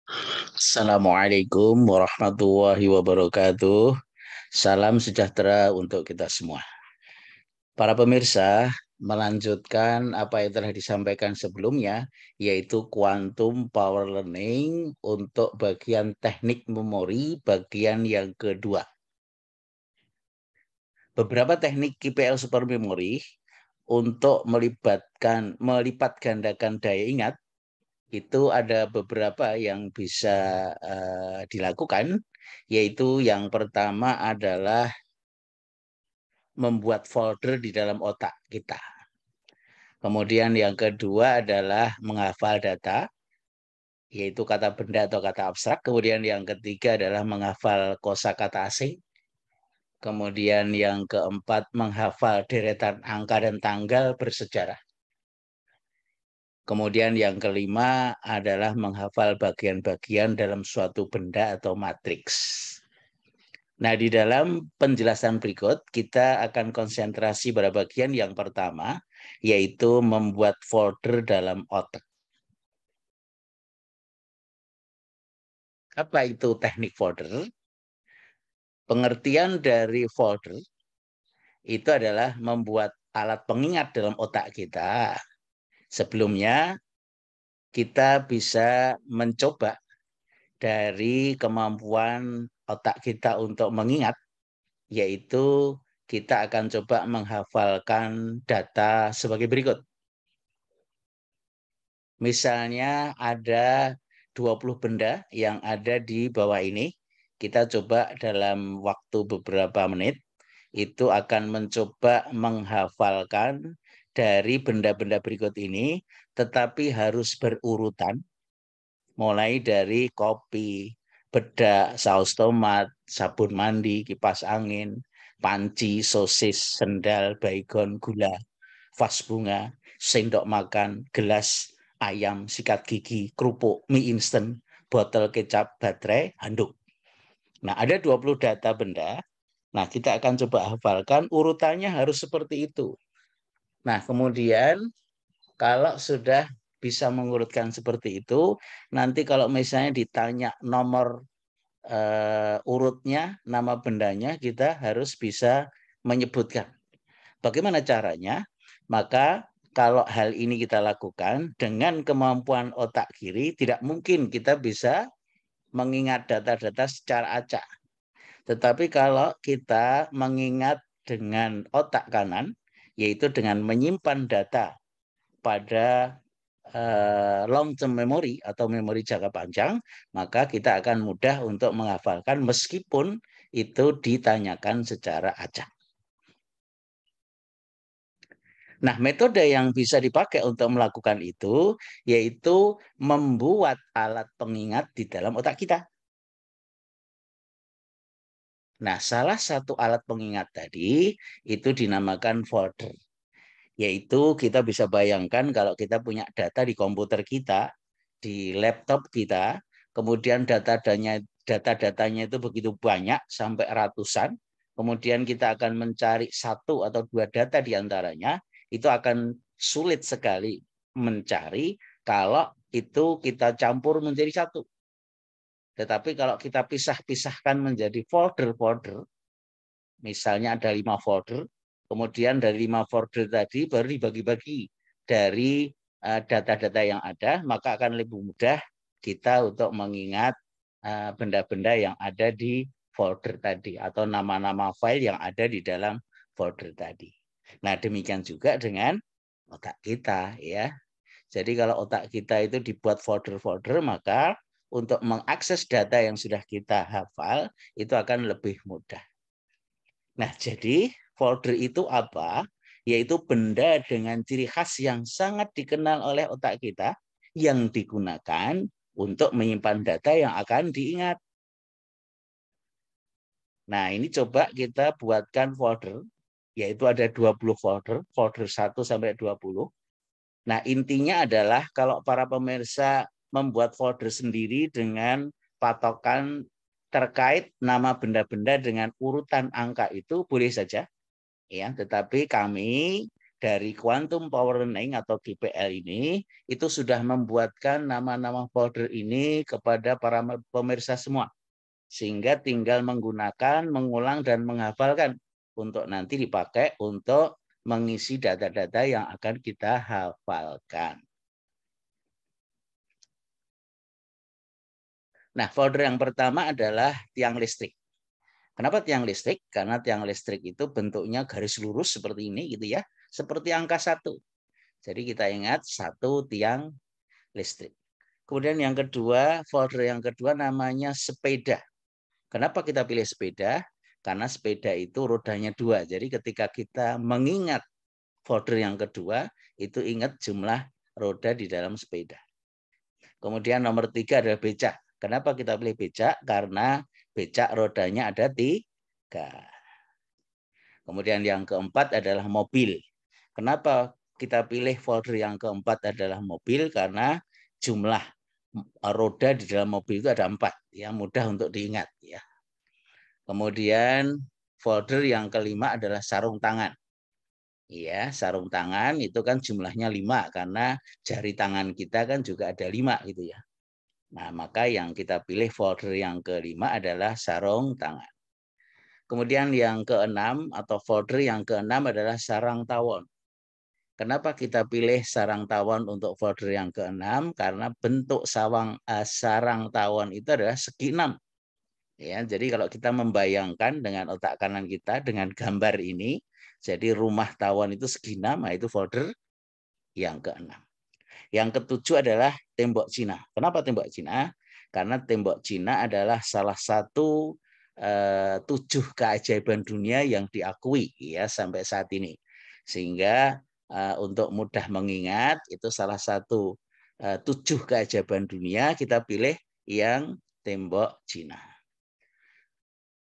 Assalamualaikum warahmatullahi wabarakatuh. Salam sejahtera untuk kita semua. Para pemirsa, melanjutkan apa yang telah disampaikan sebelumnya, yaitu Quantum Power Learning untuk bagian teknik memori, bagian yang kedua. Beberapa teknik QPL Super Memory untuk melipat gandakan daya ingat itu ada beberapa yang bisa dilakukan, yaitu yang pertama adalah membuat folder di dalam otak kita. Kemudian yang kedua adalah menghafal data, yaitu kata benda atau kata abstrak. Kemudian yang ketiga adalah menghafal kosakata asing. Kemudian yang keempat menghafal deretan angka dan tanggal bersejarah. Kemudian yang kelima adalah menghafal bagian-bagian dalam suatu benda atau matriks. Nah, di dalam penjelasan berikut, kita akan konsentrasi pada bagian yang pertama, yaitu membuat folder dalam otak. Apa itu teknik folder? Pengertian dari folder itu adalah membuat alat pengingat dalam otak kita. Sebelumnya, kita bisa mencoba dari kemampuan otak kita untuk mengingat, yaitu kita akan coba menghafalkan data sebagai berikut. Misalnya ada 20 benda yang ada di bawah ini. Kita coba dalam waktu beberapa menit, itu akan mencoba menghafalkan dari benda-benda berikut ini, tetapi harus berurutan, mulai dari kopi, bedak, saus tomat, sabun mandi, kipas angin, panci, sosis, sendal, baygon, gula, vas bunga, sendok makan, gelas, ayam, sikat gigi, kerupuk, mie instan, botol kecap, baterai, handuk. Nah, ada 20 data benda. Nah, kita akan coba hafalkan urutannya harus seperti itu. Nah, kemudian kalau sudah bisa mengurutkan seperti itu, nanti kalau misalnya ditanya nomor urutnya, nama bendanya, kita harus bisa menyebutkan. Bagaimana caranya? Maka kalau hal ini kita lakukan dengan kemampuan otak kiri, tidak mungkin kita bisa mengingat data-data secara acak. Tetapi kalau kita mengingat dengan otak kanan, yaitu dengan menyimpan data pada long term memory atau memori jangka panjang, maka kita akan mudah untuk menghafalkan meskipun itu ditanyakan secara acak. Nah, metode yang bisa dipakai untuk melakukan itu yaitu membuat alat pengingat di dalam otak kita. Nah, salah satu alat pengingat tadi itu dinamakan folder. Yaitu kita bisa bayangkan kalau kita punya data di komputer kita, di laptop kita, kemudian data-datanya itu begitu banyak sampai ratusan, kemudian kita akan mencari satu atau dua data di antaranya, itu akan sulit sekali mencari kalau itu kita campur menjadi satu. Tetapi kalau kita pisah-pisahkan menjadi folder-folder, misalnya ada 5 folder, kemudian dari 5 folder tadi baru dibagi-bagi dari data-data yang ada, maka akan lebih mudah kita untuk mengingat benda-benda yang ada di folder tadi atau nama-nama file yang ada di dalam folder tadi. Nah, demikian juga dengan otak kita ya. Jadi kalau otak kita itu dibuat folder-folder, maka untuk mengakses data yang sudah kita hafal itu akan lebih mudah. Nah, jadi folder itu apa? Yaitu benda dengan ciri khas yang sangat dikenal oleh otak kita yang digunakan untuk menyimpan data yang akan diingat. Nah, ini coba kita buatkan folder, yaitu ada 20 folder, folder 1 sampai 20. Nah, intinya adalah kalau para pemirsa membuat folder sendiri dengan patokan terkait nama benda-benda dengan urutan angka itu boleh saja. Ya, tetapi kami dari Quantum Power Learning atau QPL ini itu sudah membuatkan nama-nama folder ini kepada para pemirsa semua. Sehingga tinggal menggunakan, mengulang, dan menghafalkan untuk nanti dipakai untuk mengisi data-data yang akan kita hafalkan. Nah, folder yang pertama adalah tiang listrik. Kenapa tiang listrik? Karena tiang listrik itu bentuknya garis lurus seperti ini, gitu ya, seperti angka 1. Jadi kita ingat 1 tiang listrik. Kemudian yang kedua, folder yang kedua namanya sepeda. Kenapa kita pilih sepeda? Karena sepeda itu rodanya 2. Jadi ketika kita mengingat folder yang kedua, itu ingat jumlah roda di dalam sepeda. Kemudian nomor 3 adalah becak. Kenapa kita pilih becak? Karena becak rodanya ada 3. Kemudian yang keempat adalah mobil. Kenapa kita pilih folder yang keempat adalah mobil? Karena jumlah roda di dalam mobil itu ada 4. Ya, mudah untuk diingat. Ya. Kemudian folder yang kelima adalah sarung tangan. Ya, sarung tangan itu kan jumlahnya 5 karena jari tangan kita kan juga ada 5 gitu ya. Nah, maka yang kita pilih folder yang kelima adalah sarung tangan. Kemudian yang keenam atau folder yang keenam adalah sarang tawon. Kenapa kita pilih sarang tawon untuk folder yang keenam? Karena bentuk sarang tawon itu adalah segi 6. Ya, jadi kalau kita membayangkan dengan otak kanan kita dengan gambar ini, jadi rumah tawon itu segi 6, nah itu folder yang keenam. Yang ketujuh adalah tembok Cina. Kenapa tembok Cina? Karena tembok Cina adalah salah satu 7 keajaiban dunia yang diakui ya sampai saat ini. Sehingga untuk mudah mengingat itu salah satu 7 keajaiban dunia kita pilih yang tembok Cina.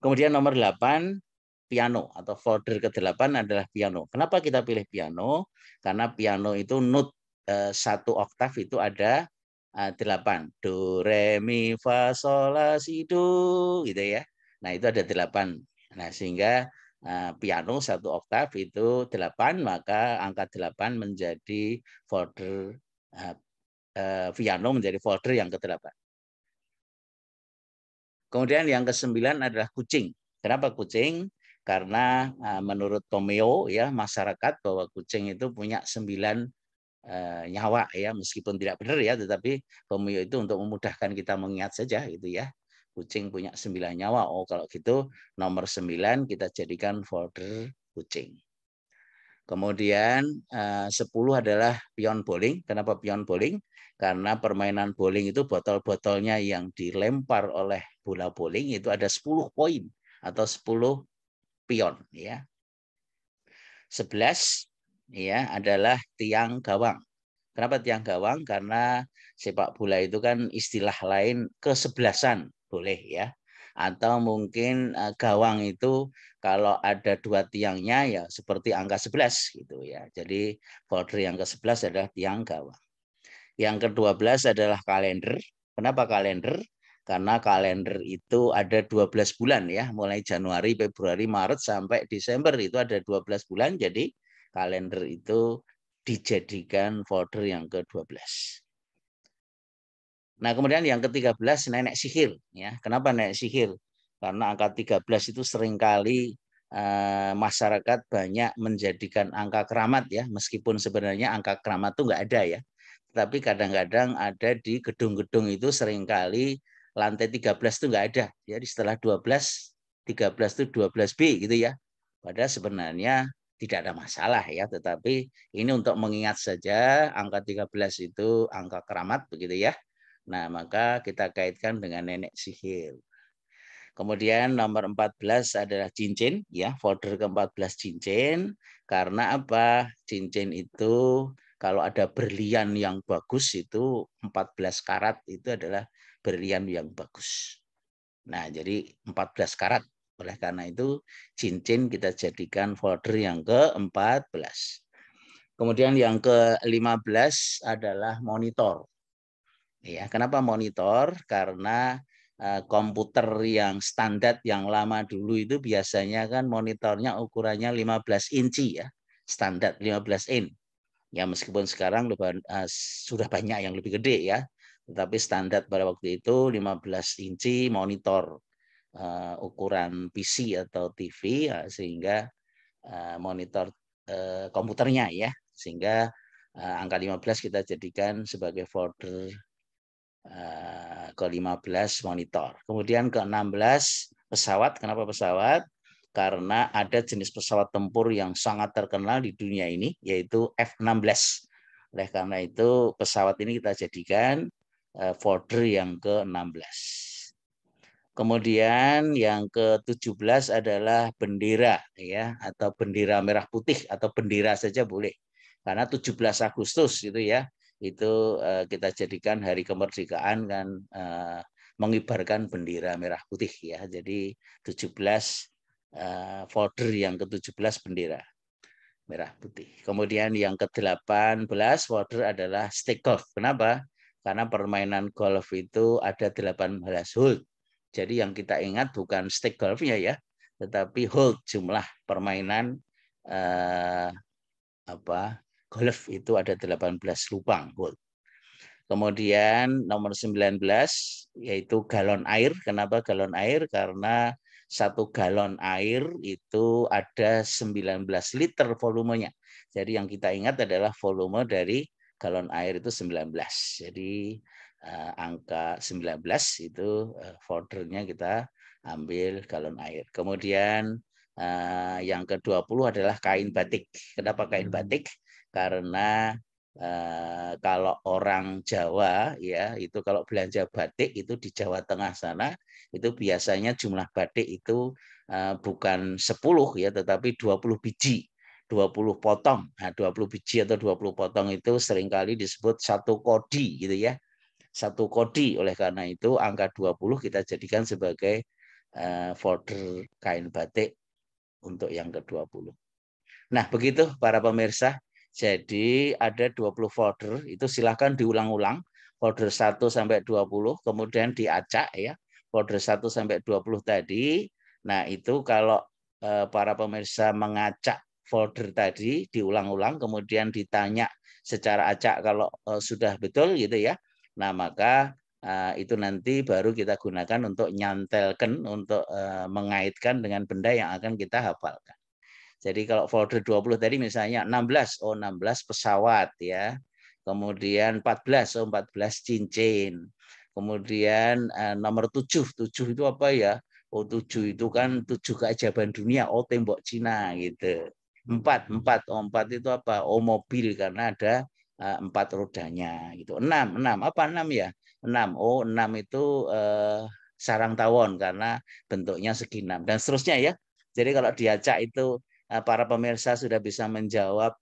Kemudian nomor 8 piano atau folder ke-8 adalah piano. Kenapa kita pilih piano? Karena piano itu note 1 oktav itu ada 8. Do, re, mi, fa, sol, la, si, do gitu ya. Nah, itu ada 8. Nah, sehingga piano 1 oktav itu 8, maka angka 8 menjadi folder piano menjadi folder yang ke-8. Kemudian yang ke-9 adalah kucing. Kenapa kucing? Karena menurut Tomeo ya masyarakat bahwa kucing itu punya 9 nyawa ya, meskipun tidak benar ya, tetapi Tomeo itu untuk memudahkan kita mengingat saja gitu ya. Kucing punya 9 nyawa. Oh, kalau gitu nomor 9 kita jadikan folder kucing. Kemudian 10 adalah pion bowling. Kenapa pion bowling? Karena permainan bowling itu botol-botolnya yang dilempar oleh bola bowling itu ada 10 poin atau 10 pion ya. 11 ya adalah tiang gawang. Kenapa tiang gawang? Karena sepak bola itu kan istilah lain kesebelasan boleh ya. Atau mungkin gawang itu kalau ada 2 tiangnya ya seperti angka 11 gitu ya. Jadi folder yang ke-11 adalah tiang gawang. Yang ke-12 adalah kalender. Kenapa kalender? Karena kalender itu ada 12 bulan ya, mulai Januari, Februari, Maret sampai Desember itu ada 12 bulan. Jadi kalender itu dijadikan folder yang ke-12. Nah, kemudian yang ke-13 nenek sihir ya. Kenapa nenek sihir? Karena angka 13 itu seringkali masyarakat banyak menjadikan angka keramat ya, meskipun sebenarnya angka keramat itu enggak ada ya. Tapi kadang-kadang ada di gedung-gedung itu seringkali lantai 13 itu enggak ada. Jadi setelah 12, 13 itu 12B gitu ya. Padahal sebenarnya tidak ada masalah ya, tetapi ini untuk mengingat saja angka 13 itu angka keramat begitu ya. Nah, maka kita kaitkan dengan nenek sihir. Kemudian nomor 14 adalah cincin ya, folder ke-14 cincin. Karena apa? Cincin itu kalau ada berlian yang bagus itu 14 karat itu adalah berlian yang bagus. Nah, jadi 14 karat. Oleh karena itu cincin kita jadikan folder yang ke-14. Kemudian yang ke-15 adalah monitor. Ya, kenapa monitor? Karena komputer yang standar yang lama dulu itu biasanya kan monitornya ukurannya 15 inci ya. standar 15 in. Ya meskipun sekarang sudah banyak yang lebih gede ya, tetapi standar pada waktu itu 15 inci monitor ukuran PC atau TV ya, sehingga monitor komputernya ya, sehingga angka 15 kita jadikan sebagai folder ke-15 monitor. Kemudian ke-16 pesawat. Kenapa pesawat? Karena ada jenis pesawat tempur yang sangat terkenal di dunia ini, yaitu F-16. Oleh karena itu pesawat ini kita jadikan folder yang ke-16. Kemudian yang ke-17 adalah bendera ya, atau bendera merah putih atau bendera saja boleh. Karena 17 Agustus itu ya, itu kita jadikan hari kemerdekaan kan, mengibarkan bendera merah putih ya. Jadi 17 folder yang ke-17 bendera merah putih. Kemudian yang ke-18 folder adalah stick golf. Kenapa? Karena permainan golf itu ada 18 hole. Jadi yang kita ingat bukan stick golfnya ya, tetapi hole, jumlah permainan golf itu ada 18 lubang hole. Kemudian nomor 19 yaitu galon air. Kenapa galon air? Karena 1 galon air itu ada 19 liter volumenya. Jadi yang kita ingat adalah volume dari galon air itu 19. Jadi angka 19 itu foldernya kita ambil galon air. Kemudian yang ke-20 adalah kain batik. Kenapa kain batik? Karena kalau orang Jawa ya, itu kalau belanja batik itu di Jawa Tengah sana itu biasanya jumlah batik itu bukan 10 ya, tetapi 20 biji, 20 potong. Nah, 20 biji atau 20 potong itu seringkali disebut satu kodi gitu ya. Satu kodi. Oleh karena itu angka 20 kita jadikan sebagai folder kain batik untuk yang ke-20. Nah, begitu para pemirsa. Jadi ada 20 folder, itu silahkan diulang-ulang. Folder 1 sampai 20, kemudian diacak ya. Folder 1 sampai 20 tadi. Nah, itu kalau para pemirsa mengacak folder tadi diulang-ulang, kemudian ditanya secara acak kalau sudah betul gitu ya. Nah, maka itu nanti baru kita gunakan untuk nyantelkan, untuk mengaitkan dengan benda yang akan kita hafalkan. Jadi kalau folder 20 tadi misalnya 16, 16 pesawat ya. Kemudian 14, 14 cincin. Kemudian nomor 7, 7 itu apa ya? 7 itu kan 7 keajaiban dunia, tembok Cina gitu. 4, 4 itu apa? Mobil karena ada 4 rodanya gitu. 6 apa 6 ya? 6, 6 itu sarang tawon karena bentuknya segi 6 dan seterusnya ya. Jadi kalau diacak itu para pemirsa sudah bisa menjawab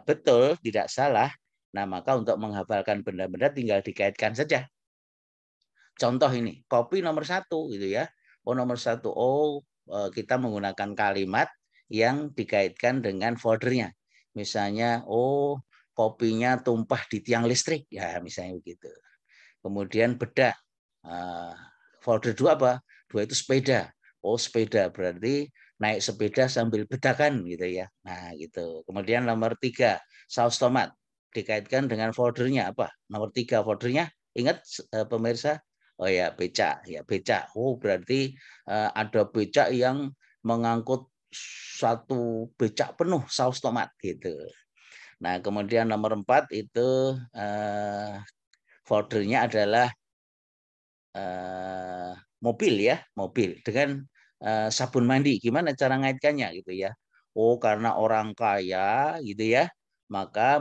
betul, tidak salah. Nah, maka untuk menghafalkan benda-benda tinggal dikaitkan saja. Contoh ini, kopi nomor 1 gitu ya. Nomor 1, kita menggunakan kalimat yang dikaitkan dengan foldernya. Misalnya, kopinya tumpah di tiang listrik, ya misalnya begitu. Kemudian bedak. Folder 2 apa? 2 itu sepeda. Sepeda berarti naik sepeda sambil bedakan gitu ya. Nah, gitu. Kemudian nomor 3, saus tomat. Dikaitkan dengan foldernya apa? Nomor 3 foldernya, ingat pemirsa? Oh ya, becak. Ya, becak. Berarti ada becak yang mengangkut satu becak penuh saus tomat gitu. Nah, kemudian nomor 4 itu foldernya adalah mobil ya, mobil dengan sabun mandi. Gimana cara ngaitkannya gitu ya? Karena orang kaya gitu ya, maka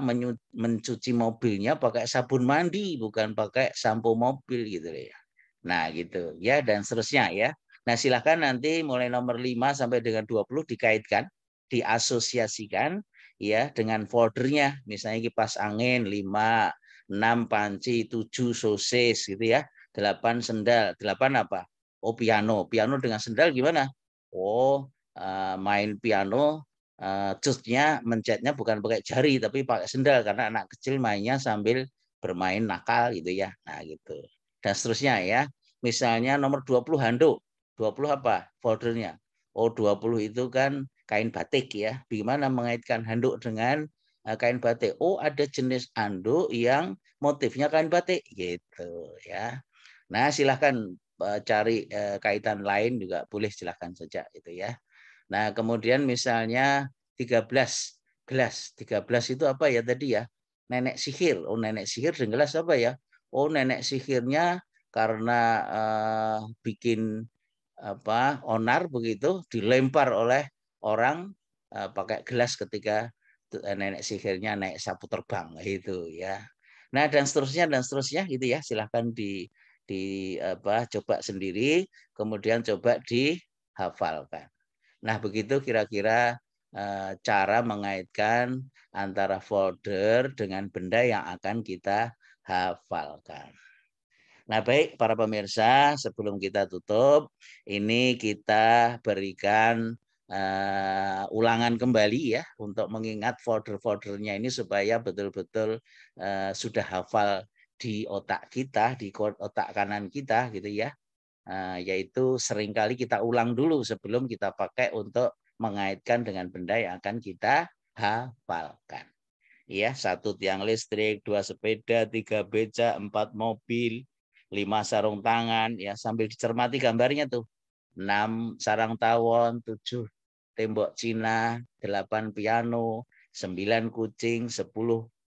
mencuci mobilnya pakai sabun mandi bukan pakai sampo mobil gitu ya. Nah, gitu ya dan seterusnya ya. Nah, silakan nanti mulai nomor 5 sampai dengan 20 dikaitkan, diasosiasikan ya dengan foldernya. Misalnya kipas angin 5, 6 panci, 7 sosis gitu ya. 8 sendal. 8 apa? Piano. Piano dengan sendal gimana? Main piano cutnya, mencetnya bukan pakai jari tapi pakai sendal karena anak kecil mainnya sambil bermain nakal gitu ya. Nah, gitu. Dan seterusnya ya. Misalnya nomor 20 handuk. 20 apa? Foldernya. 20 itu kan kain batik ya. Bagaimana mengaitkan handuk dengan kain batik? Oh, ada jenis anduk yang motifnya kain batik gitu ya. Nah, silahkan cari kaitan lain juga boleh, silahkan saja itu ya. Nah, kemudian misalnya 13 gelas. 13 itu apa ya tadi ya? Nenek sihir. Oh, nenek sihir dengan gelas apa ya? Oh, nenek sihirnya karena bikin apa onar begitu dilempar oleh orang pakai gelas ketika nenek sihirnya naik sapu terbang itu ya. Nah, dan seterusnya gitu ya. Silahkan di apa coba sendiri, kemudian coba dihafalkan. Nah, begitu kira-kira cara mengaitkan antara folder dengan benda yang akan kita hafalkan. Nah, baik para pemirsa, sebelum kita tutup, ini kita berikan ulangan kembali ya untuk mengingat folder-foldernya ini supaya betul-betul sudah hafal di otak kita, di otak kanan kita gitu ya. Yaitu seringkali kita ulang dulu sebelum kita pakai untuk mengaitkan dengan benda yang akan kita hafalkan. Ya, 1 tiang listrik, 2 sepeda, 3 beca, 4 mobil, 5 sarung tangan, ya sambil dicermati gambarnya tuh. 6 sarang tawon, 7 tembok Cina, 8 piano, 9 kucing, 10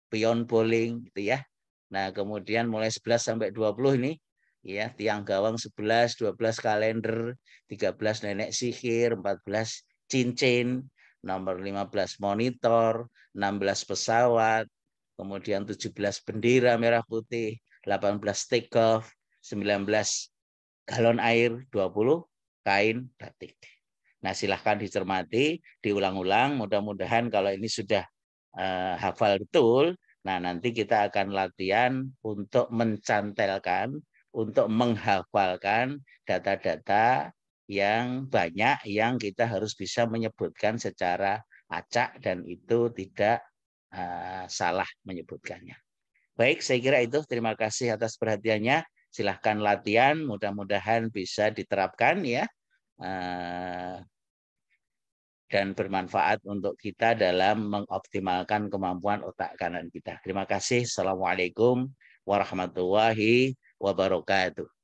pion bowling gitu ya. Nah, kemudian mulai 11 sampai 20 ini ya, tiang gawang 11, 12 kalender, 13 nenek sihir, 14 cincin, nomor 15 monitor, 16 pesawat, kemudian 17 bendera merah putih, 18 take off, 19 galon air, 20 kain batik. Nah, silahkan dicermati, diulang-ulang. Mudah-mudahan kalau ini sudah hafal betul, nah nanti kita akan latihan untuk mencantelkan, untuk menghafalkan data-data yang banyak yang kita harus bisa menyebutkan secara acak dan itu tidak salah menyebutkannya. Baik, saya kira itu. Terima kasih atas perhatiannya. Silahkan latihan, mudah-mudahan bisa diterapkan ya. Dan bermanfaat untuk kita dalam mengoptimalkan kemampuan otak kanan kita. Terima kasih. Assalamualaikum warahmatullahi wabarakatuh.